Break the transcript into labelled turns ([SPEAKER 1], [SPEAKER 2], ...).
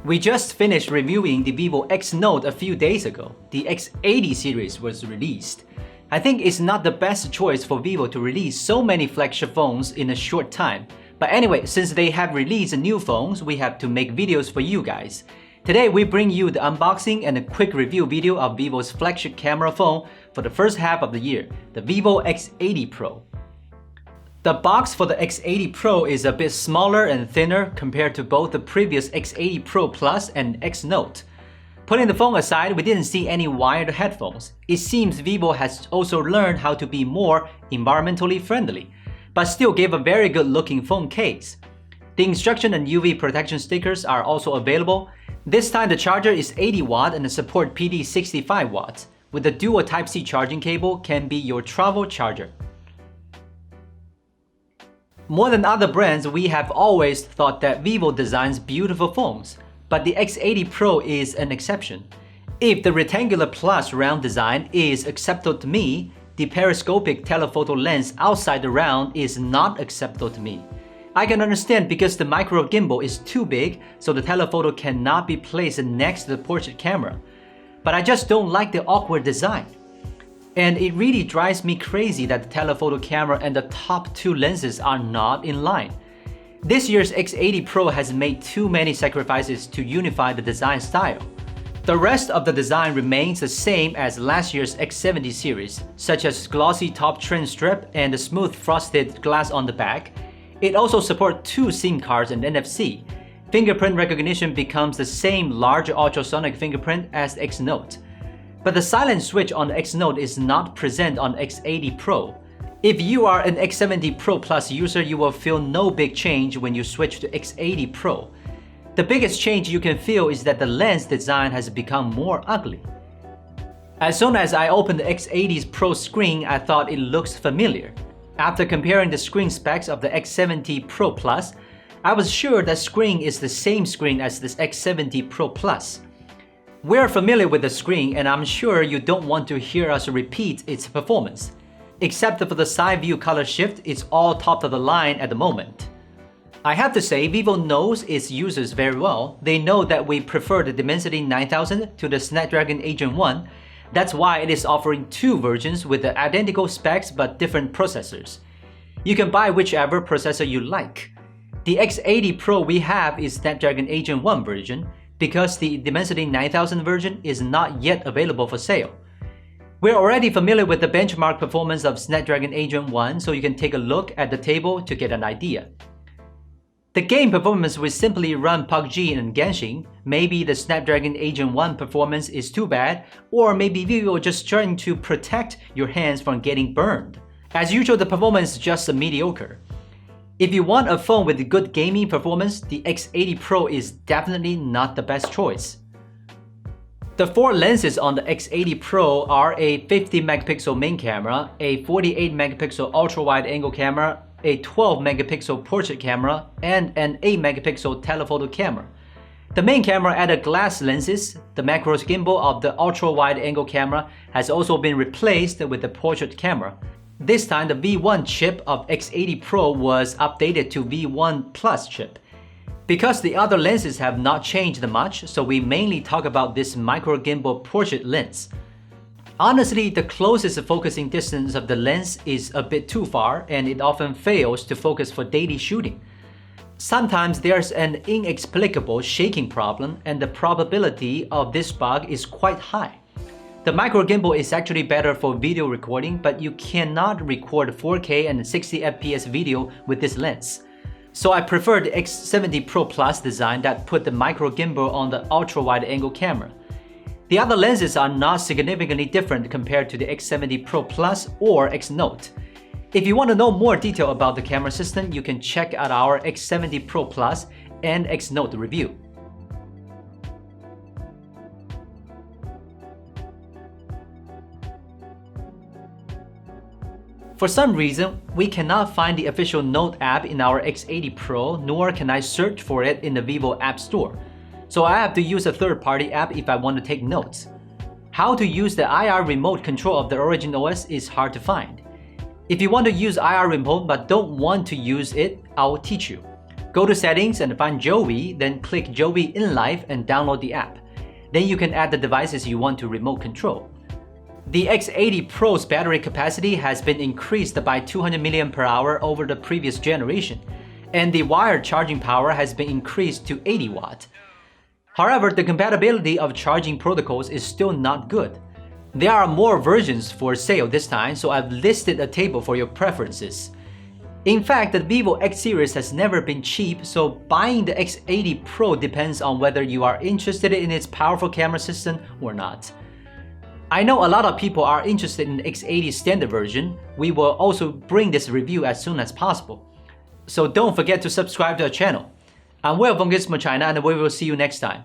[SPEAKER 1] We just finished reviewing the Vivo X Note a few days ago. The X80 series was released. I think it's not the best choice for Vivo to release so many flagship phones in a short time. But anyway, since they have released new phones, we have to make videos for you guys. Today we bring you the unboxing and a quick review video of Vivo's flagship camera phone for the first half of the year, the Vivo X80 Pro. The box for the X80 Pro is a bit smaller and thinner compared to both the previous X80 Pro Plus and X Note. Putting the phone aside, we didn't see any wired headphones. It seems Vivo has also learned how to be more environmentally friendly, but still gave a very good looking phone case. The instruction and UV protection stickers are also available. This time the charger is 80 watt and support PD 65 watts, with the dual Type-C charging cable can be your travel charger. More than other brands, we have always thought that Vivo designs beautiful phones, but the X80 Pro is an exception. If the rectangular plus round design is acceptable to me, the periscopic telephoto lens outside the round is not acceptable to me. I can understand because the micro gimbal is too big, so the telephoto cannot be placed next to the portrait camera. But I just don't like the awkward design. And it really drives me crazy that the telephoto camera and the top two lenses are not in line. This year's X80 Pro has made too many sacrifices to unify the design style. The rest of the design remains the same as last year's X70 series, such as glossy top trim strip and the smooth frosted glass on the back. It also supports 2 SIM cards and NFC. Fingerprint recognition becomes the same large ultrasonic fingerprint as the X Note. But the silent switch on the X Note is not present on X80 Pro. If you are an X70 Pro Plus user, you will feel no big change when you switch to X80 Pro. The biggest change you can feel is that the lens design has become more ugly. As soon as I opened the X80's Pro screen, I thought it looks familiar. After comparing the screen specs of the X70 Pro Plus, I was sure that screen is the same screen as this X70 Pro Plus. We're familiar with the screen, and I'm sure you don't want to hear us repeat its performance. Except for the side view color shift, it's all top of the line at the moment. I have to say, Vivo knows its users very well. They know that we prefer the Dimensity 9000 to the Snapdragon 8gen 1. That's why it is offering 2 versions with the identical specs but different processors. You can buy whichever processor you like. The X80 Pro we have is Snapdragon 8gen 1 version, because the Dimensity 9000 version is not yet available for sale. We're already familiar with the benchmark performance of Snapdragon 8gen 1, so you can take a look at the table to get an idea. The game performance will simply run PUBG and Genshin. Maybe the Snapdragon 8gen 1 performance is too bad, or maybe Vivo just trying to protect your hands from getting burned. As usual, the performance is just mediocre. If you want a phone with good gaming performance, the X80 Pro is definitely not the best choice. The 4 lenses on the X80 Pro are a 50 megapixel main camera, a 48 megapixel ultra-wide angle camera, a 12 megapixel portrait camera, and an 8 megapixel telephoto camera. The main camera added glass lenses. The macro gimbal of the ultra-wide angle camera has also been replaced with the portrait camera. This time, the V1 chip of X80 Pro was updated to V1 Plus chip. Because the other lenses have not changed much, so we mainly talk about this micro gimbal portrait lens. Honestly, the closest focusing distance of the lens is a bit too far, and it often fails to focus for daily shooting. Sometimes there's an inexplicable shaking problem, and the probability of this bug is quite high. The micro gimbal is actually better for video recording, but you cannot record 4K and 60 FPS video with this lens. So I prefer the X70 Pro Plus design that put the micro gimbal on the ultra-wide angle camera. The other lenses are not significantly different compared to the X70 Pro Plus or X Note. If you want to know more detail about the camera system, you can check out our X70 Pro Plus and X Note review. For some reason, we cannot find the official Note app in our X80 Pro, nor can I search for it in the Vivo App Store. So I have to use a third-party app if I want to take notes. How to use the IR remote control of the Origin OS is hard to find. If you want to use IR remote but don't want to use it, I'll teach you. Go to Settings and find Joby, then click Joby in Life and download the app. Then you can add the devices you want to remote control. The X80 Pro's battery capacity has been increased by 200 mAh over the previous generation, and the wired charging power has been increased to 80 watts. However, the compatibility of charging protocols is still not good. There are more versions for sale this time, so I've listed a table for your preferences. In fact, the Vivo X series has never been cheap, so buying the X80 Pro depends on whether you are interested in its powerful camera system or not. I know a lot of people are interested in the X80 standard version. We will also bring this review as soon as possible. So don't forget to subscribe to our channel. I'm Will from Gizmo China, and we will see you next time.